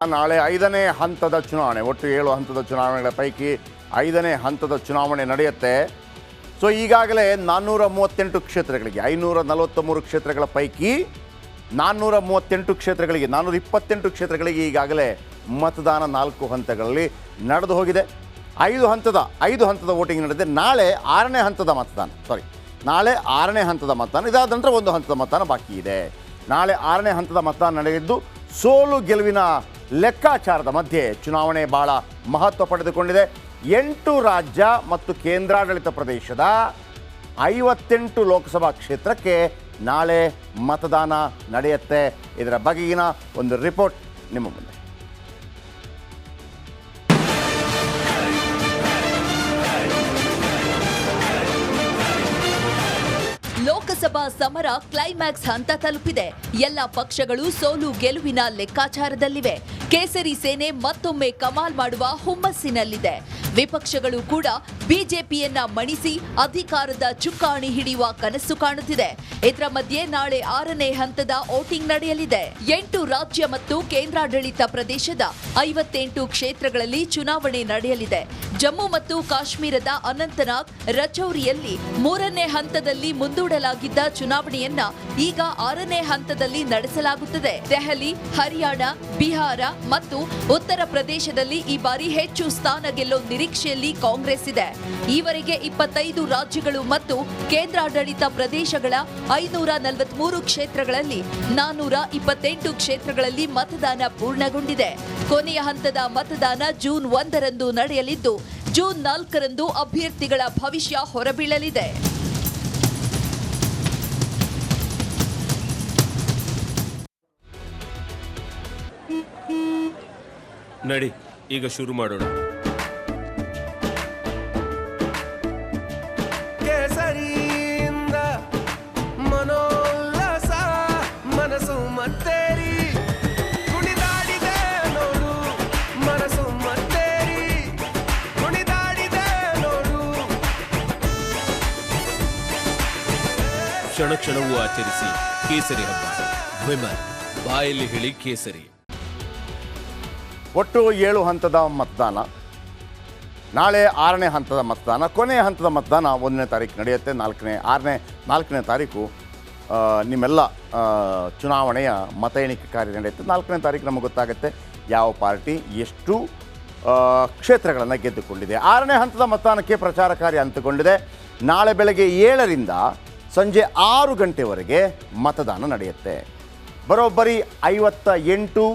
ನಾಳೆ 5ನೇ ಹಂತದ ಚುನಾವಣೆ, ಒಟ್ಟು 7 ಹಂತದ ಚುನಾವಣೆಗಳ ಪೈಕಿ 5ನೇ ಹಂತದ ಚುನಾವಣೆ ನಡೆಯುತ್ತೆ. ಸೊ ಈಗಾಗಲೇ 438 ಕ್ಷೇತ್ರಗಳಿಗೆ 543 ಕ್ಷೇತ್ರಗಳ ಪೈಕಿ 438 ಕ್ಷೇತ್ರಗಳಿಗೆ 428 ಕ್ಷೇತ್ರಗಳಿಗೆ ಈಗಾಗಲೇ ಮತದಾನ 4 ಹಂತಗಳಲ್ಲಿ ನಡೆದು ಹೋಗಿದೆ. 5 ಹಂತದ ವೋಟಿಂಗ್ ನಡೆದಿದೆ. ನಾಳೆ 6ನೇ ಹಂತದ ಮತದಾನ, ನಾಳೆ 6ನೇ ಹಂತದ ಮತದಾನ, ಇದಾದ ನಂತರ 1 ಹಂತದ ಮತದಾನ ಬಾಕಿ ಇದೆ. ನಾಳೆ 6ನೇ ಹಂತದ ಮತದಾನ ನಡೆದಿದ್ದು ಸೋಲು ಗೆಲುವಿನ ಲೆಕ್ಕಾಚಾರದ ಮಧ್ಯೆ ಚುನಾವಣೆ ಬಹಳ ಮಹತ್ವ ಪಡೆದುಕೊಂಡಿದೆ. 8 ರಾಜ್ಯ ಮತ್ತು ಕೇಂದ್ರಾಡಳಿತ ಪ್ರದೇಶದ 58 ಲೋಕಸಭಾ ಕ್ಷೇತ್ರಕ್ಕೆ ನಾಳೆ ಮತದಾನ ನಡೆಯುತ್ತೆ. ಇದರ ಬಗೆಗಿನ ಒಂದು ರಿಪೋರ್ಟ್ ನಿಮ್ಮ ಮುಂದೆ. ಲೋಕಸಭಾ ಸಮರ ಕ್ಲೈಮ್ಯಾಕ್ಸ್ ಹಂತ ತಲುಪಿದೆ. ಎಲ್ಲ ಪಕ್ಷಗಳು ಸೋಲು ಗೆಲುವಿನ ಲೆಕ್ಕಾಚಾರದಲ್ಲಿವೆ. ಕೇಸರಿ ಸೇನೆ ಮತ್ತೊಮ್ಮೆ ಕಮಾಲ್ ಮಾಡುವ ಹುಮ್ಮಸ್ಸಿನಲ್ಲಿದೆ. ವಿಪಕ್ಷಗಳು ಕೂಡ ಬಿಜೆಪಿಯನ್ನ ಮಣಿಸಿ ಅಧಿಕಾರದ ಚುಕ್ಕಾಣಿ ಹಿಡಿಯುವ ಕನಸು ಕಾಣುತ್ತಿದೆ. ಇದರ ಮಧ್ಯೆ ನಾಳೆ 6ನೇ ಹಂತದ ವೋಟಿಂಗ್ ನಡೆಯಲಿದೆ. 8 ರಾಜ್ಯ ಮತ್ತು ಕೇಂದ್ರಾಡಳಿತ ಪ್ರದೇಶದ 58 ಕ್ಷೇತ್ರಗಳಲ್ಲಿ ಚುನಾವಣೆ ನಡೆಯಲಿದೆ. ಜಮ್ಮು ಮತ್ತು ಕಾಶ್ಮೀರದ ಅನಂತನಾಗ್, ರಜೌರಿಯಲ್ಲಿ 3ನೇ ಹಂತದಲ್ಲಿ ಮುಂದೂಡಲಾಗಿದ್ದ ಚುನಾವಣೆಯನ್ನ ಈಗ 6ನೇ ಹಂತದಲ್ಲಿ ನಡೆಸಲಾಗುತ್ತದೆ. ದೆಹಲಿ, ಹರಿಯಾಣ, ಬಿಹಾರ ಮತ್ತು ಉತ್ತರ ಪ್ರದೇಶದಲ್ಲಿ ಈ ಬಾರಿ ಹೆಚ್ಚು ಸ್ಥಾನ ಗೆಲ್ಲೋ ನಿರೀಕ್ಷೆಯಲ್ಲಿ ಕಾಂಗ್ರೆಸ್ ಇದೆ. ಈವರೆಗೆ 25 ರಾಜ್ಯಗಳು ಮತ್ತು ಕೇಂದ್ರಾಡಳಿತ ಪ್ರದೇಶಗಳ 543 ಕ್ಷೇತ್ರಗಳಲ್ಲಿ 428 ಕ್ಷೇತ್ರಗಳಲ್ಲಿ ಮತದಾನ ಪೂರ್ಣಗೊಂಡಿದೆ. ಕೊನೆಯ ಹಂತದ ಮತದಾನ ಜೂನ್ 1ರಂದು ನಡೆಯಲಿದ್ದು ಜೂನ್ 4ರಂದು ಅಭ್ಯರ್ಥಿಗಳ ಭವಿಷ್ಯ ಹೊರಬೀಳಲಿದೆ. ನಡಿ, ಈಗ ಶುರು ಮಾಡೋಣ. ಕೇಸರಿಯಿಂದ ಮನೋಲ್ಲಾಸ ಮನಸ್ಸು ಮತ್ತೇರಿ ಕುಣಿದಾಡಿದೆ ನೋಡು, ಮನಸ್ಸು ಮತ್ತೇರಿ ಕುಣಿದಾಡಿದೆ ನೋಡು. ಕ್ಷಣ ಕ್ಷಣವೂ ಆಚರಿಸಿ ಕೇಸರಿ ಹಬ್ಬ. ವಿಮಲ್ ಬಾಯಲ್ಲಿ ಹೇಳಿ ಕೇಸರಿ. ಒಟ್ಟು 7 ಹಂತದ ಮತದಾನ, ನಾಳೆ 6ನೇ ಹಂತದ ಮತದಾನ, ಕೊನೆಯ ಹಂತದ ಮತದಾನ 1ನೇ ತಾರೀಕು ನಡೆಯುತ್ತೆ. 4ನೇ ತಾರೀಕು ನಿಮ್ಮೆಲ್ಲ ಚುನಾವಣೆಯ ಮತ ಎಣಿಕೆ ಕಾರ್ಯ ನಡೆಯುತ್ತೆ. 4ನೇ ತಾರೀಕು ನಮಗೆ ಗೊತ್ತಾಗುತ್ತೆ ಯಾವ ಪಾರ್ಟಿ ಎಷ್ಟು ಕ್ಷೇತ್ರಗಳನ್ನು ಗೆದ್ದುಕೊಂಡಿದೆ. 6ನೇ ಹಂತದ ಮತದಾನಕ್ಕೆ ಪ್ರಚಾರ ಕಾರ್ಯ ಅಂತ್ಯಗೊಂಡಿದೆ. ನಾಳೆ ಬೆಳಗ್ಗೆ 7ರಿಂದ ಸಂಜೆ 6 ಗಂಟೆವರೆಗೆ ಮತದಾನ ನಡೆಯುತ್ತೆ. ಬರೋಬ್ಬರಿ 58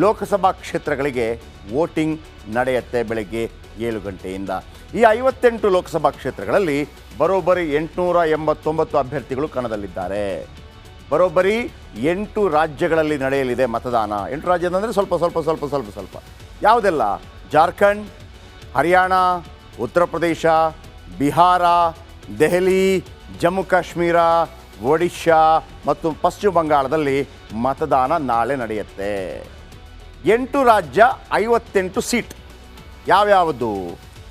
ಲೋಕಸಭಾ ಕ್ಷೇತ್ರಗಳಿಗೆ ವೋಟಿಂಗ್ ನಡೆಯುತ್ತೆ ಬೆಳಗ್ಗೆ 7 ಗಂಟೆಯಿಂದ. ಈ 58 ಲೋಕಸಭಾ ಕ್ಷೇತ್ರಗಳಲ್ಲಿ ಬರೋಬ್ಬರಿ 889 ಅಭ್ಯರ್ಥಿಗಳು ಕಣದಲ್ಲಿದ್ದಾರೆ. ಬರೋಬ್ಬರಿ 8 ರಾಜ್ಯಗಳಲ್ಲಿ ನಡೆಯಲಿದೆ ಮತದಾನ. 8 ರಾಜ್ಯದಂದರೆ ಸ್ವಲ್ಪ ಯಾವುದೆಲ್ಲ? ಜಾರ್ಖಂಡ್, ಹರಿಯಾಣ, ಉತ್ತರ ಪ್ರದೇಶ, ಬಿಹಾರ, ದೆಹಲಿ, ಜಮ್ಮು ಕಾಶ್ಮೀರ, ಒಡಿಶಾ ಮತ್ತು ಪಶ್ಚಿಮ ಬಂಗಾಳದಲ್ಲಿ ಮತದಾನ ನಾಳೆ ನಡೆಯುತ್ತೆ. 8 ರಾಜ್ಯ 58 ಸೀಟ್. ಯಾವ್ಯಾವುದು?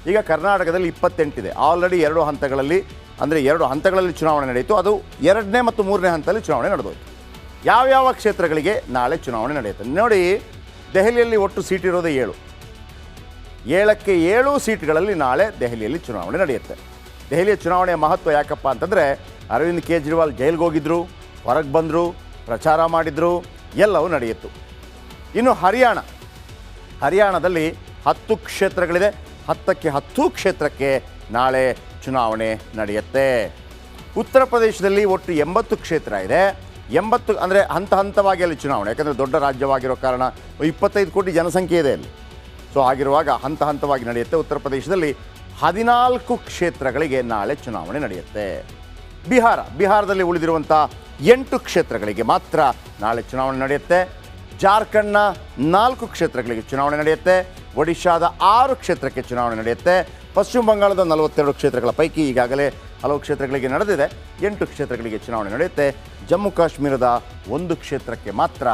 ಈಗ ಕರ್ನಾಟಕದಲ್ಲಿ 28 ಇದೆ. ಆಲ್ರೆಡಿ 2 ಹಂತಗಳಲ್ಲಿ, ಅಂದರೆ 2 ಹಂತಗಳಲ್ಲಿ ಚುನಾವಣೆ ನಡೆಯಿತು. ಅದು 2ನೇ ಮತ್ತು 3ನೇ ಹಂತದಲ್ಲಿ ಚುನಾವಣೆ ನಡೆದೋಯ್ತು. ಯಾವ್ಯಾವ ಕ್ಷೇತ್ರಗಳಿಗೆ ನಾಳೆ ಚುನಾವಣೆ ನಡೆಯುತ್ತೆ ನೋಡಿ. ದೆಹಲಿಯಲ್ಲಿ ಒಟ್ಟು ಸೀಟ್ ಇರೋದೇ 7ಕ್ಕೆ 7 ಸೀಟ್ಗಳಲ್ಲಿ ನಾಳೆ ದೆಹಲಿಯಲ್ಲಿ ಚುನಾವಣೆ ನಡೆಯುತ್ತೆ. ದೆಹಲಿಯ ಚುನಾವಣೆಯ ಮಹತ್ವ ಯಾಕಪ್ಪ ಅಂತಂದರೆ, ಅರವಿಂದ್ ಕೇಜ್ರಿವಾಲ್ ಜೈಲಿಗೆ ಹೋಗಿದ್ದರು, ಹೊರಗೆ ಬಂದರು, ಪ್ರಚಾರ ಮಾಡಿದರು, ಎಲ್ಲವೂ ನಡೆಯಿತು. ಇನ್ನು ಹರಿಯಾಣದಲ್ಲಿ 10 ಕ್ಷೇತ್ರಗಳಿದೆ. 10ಕ್ಕೆ 10 ಕ್ಷೇತ್ರಕ್ಕೆ ನಾಳೆ ಚುನಾವಣೆ ನಡೆಯುತ್ತೆ. ಉತ್ತರ ಪ್ರದೇಶದಲ್ಲಿ ಒಟ್ಟು 80 ಕ್ಷೇತ್ರ ಇದೆ. 80 ಅಂದರೆ ಹಂತವಾಗಿ ಅಲ್ಲಿ ಚುನಾವಣೆ, ಯಾಕಂದರೆ ದೊಡ್ಡ ರಾಜ್ಯವಾಗಿರೋ ಕಾರಣ 25 ಕೋಟಿ ಜನಸಂಖ್ಯೆ ಇದೆ ಅಲ್ಲಿ. ಸೊ ಆಗಿರುವಾಗ ಹಂತವಾಗಿ ನಡೆಯುತ್ತೆ. ಉತ್ತರ ಪ್ರದೇಶದಲ್ಲಿ 14 ಕ್ಷೇತ್ರಗಳಿಗೆ ನಾಳೆ ಚುನಾವಣೆ ನಡೆಯುತ್ತೆ. ಬಿಹಾರದಲ್ಲಿ ಉಳಿದಿರುವಂಥ 8 ಕ್ಷೇತ್ರಗಳಿಗೆ ಮಾತ್ರ ನಾಳೆ ಚುನಾವಣೆ ನಡೆಯುತ್ತೆ. ಜಾರ್ಖಂಡ್ನ 4 ಕ್ಷೇತ್ರಗಳಿಗೆ ಚುನಾವಣೆ ನಡೆಯುತ್ತೆ. ಒಡಿಶಾದ 6 ಕ್ಷೇತ್ರಕ್ಕೆ ಚುನಾವಣೆ ನಡೆಯುತ್ತೆ. ಪಶ್ಚಿಮ ಬಂಗಾಳದ 42 ಕ್ಷೇತ್ರಗಳ ಪೈಕಿ ಈಗಾಗಲೇ ಹಲವು ಕ್ಷೇತ್ರಗಳಿಗೆ ನಡೆದಿದೆ. 8 ಕ್ಷೇತ್ರಗಳಿಗೆ ಚುನಾವಣೆ ನಡೆಯುತ್ತೆ. ಜಮ್ಮು ಕಾಶ್ಮೀರದ 1 ಕ್ಷೇತ್ರಕ್ಕೆ ಮಾತ್ರ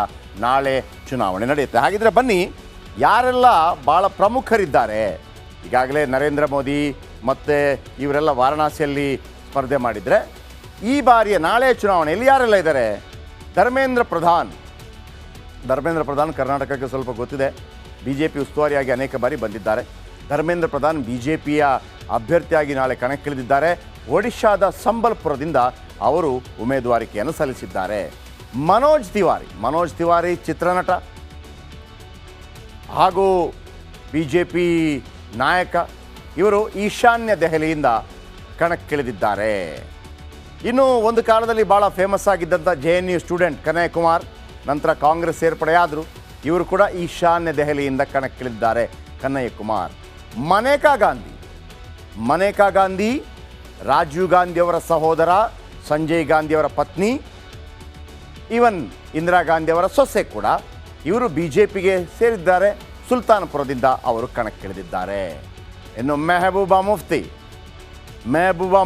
ನಾಳೆ ಚುನಾವಣೆ ನಡೆಯುತ್ತೆ. ಹಾಗಿದ್ರೆ ಬನ್ನಿ, ಯಾರೆಲ್ಲ ಭಾಳ ಪ್ರಮುಖರಿದ್ದಾರೆ. ಈಗಾಗಲೇ ನರೇಂದ್ರ ಮೋದಿ ಮತ್ತು ಇವರೆಲ್ಲ ವಾರಣಾಸಿಯಲ್ಲಿ ಸ್ಪರ್ಧೆ ಮಾಡಿದರೆ, ಈ ಬಾರಿಯ ನಾಳೆ ಚುನಾವಣೆಯಲ್ಲಿ ಯಾರೆಲ್ಲ ಇದ್ದಾರೆ? ಧರ್ಮೇಂದ್ರ ಪ್ರಧಾನ್ ಧರ್ಮೇಂದ್ರ ಪ್ರಧಾನ್ ಕರ್ನಾಟಕಕ್ಕೆ ಸ್ವಲ್ಪ ಗೊತ್ತಿದೆ. ಬಿ ಜೆ ಪಿ ಉಸ್ತುವಾರಿಯಾಗಿ ಅನೇಕ ಬಾರಿ ಬಂದಿದ್ದಾರೆ. ಧರ್ಮೇಂದ್ರ ಪ್ರಧಾನ್ ಬಿ ಜೆ ಪಿಯ ಅಭ್ಯರ್ಥಿಯಾಗಿ ನಾಳೆ ಕಣಕ್ಕಿಳಿದಿದ್ದಾರೆ. ಒಡಿಶಾದ ಸಂಬಲ್ಪುರದಿಂದ ಅವರು ಉಮೇದುವಾರಿಕೆಯನ್ನು ಸಲ್ಲಿಸಿದ್ದಾರೆ. ಮನೋಜ್ ತಿವಾರಿ ಚಿತ್ರನಟ ಹಾಗೂ ಬಿ ಜೆ ಪಿ ನಾಯಕ. ಇವರು ಈಶಾನ್ಯ ದೆಹಲಿಯಿಂದ ಕಣಕ್ಕಿಳಿದಿದ್ದಾರೆ. ಇನ್ನು ಒಂದು ಕಾಲದಲ್ಲಿ ಭಾಳ ಫೇಮಸ್ ಆಗಿದ್ದಂಥ JNU ಸ್ಟೂಡೆಂಟ್ ಕನ್ಹಯ್ಯ ಕುಮಾರ್ ನಂತರ ಕಾಂಗ್ರೆಸ್ ಸೇರ್ಪಡೆಯಾದರು. ಇವರು ಕೂಡ ಈಶಾನ್ಯ ದೆಹಲಿಯಿಂದ ಕಣಕ್ಕಿಳಿದಿದ್ದಾರೆ. ಕನ್ಹಯ್ಯ ಕುಮಾರ್. ಮನೇಕಾ ಗಾಂಧಿ ರಾಜೀವ್ ಗಾಂಧಿಯವರ ಸಹೋದರ, ಸಂಜಯ್ ಗಾಂಧಿಯವರ ಪತ್ನಿ, ಈವನ್ ಇಂದಿರಾ ಗಾಂಧಿಯವರ ಸೊಸೆ ಕೂಡ. ಇವರು ಬಿ ಜೆ ಪಿಗೆ ಸೇರಿದ್ದಾರೆ. ಸುಲ್ತಾನ್ಪುರದಿಂದ ಅವರು ಕಣಕ್ಕಿಳಿದಿದ್ದಾರೆ. ಇನ್ನು ಮೆಹಬೂಬಾ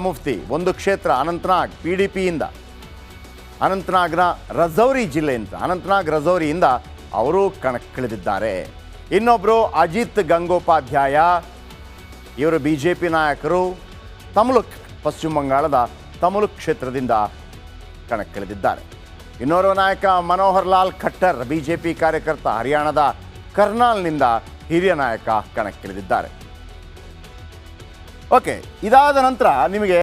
ಮುಫ್ತಿ ಒಂದು ಕ್ಷೇತ್ರ ಅನಂತನಾಗ್ PDPಯಿಂದ, ಅನಂತನಾಗ್ನ ರಜೌರಿಯಿಂದ ಅವರು ಕಣಕ್ಕಿಳಿದಿದ್ದಾರೆ. ಇನ್ನೊಬ್ಬರು ಅಜಿತ್ ಗಂಗೋಪಾಧ್ಯಾಯ, ಇವರು ಬಿ ಜೆ ಪಿ ನಾಯಕರು. ಪಶ್ಚಿಮ ಬಂಗಾಳದ ತಮಲುಕ್ ಕ್ಷೇತ್ರದಿಂದ ಕಣಕ್ಕಿಳಿದಿದ್ದಾರೆ. ಇನ್ನೋರ್ವ ನಾಯಕ Manohar Lal Khattar, B J P ಕಾರ್ಯಕರ್ತ, ಹರಿಯಾಣದ ಕರ್ನಾಲ್ನಿಂದ ಹಿರಿಯ ನಾಯಕ ಕಣಕ್ಕಿಳಿದಿದ್ದಾರೆ. ಓಕೆ, ಇದಾದ ನಂತರ ನಿಮಗೆ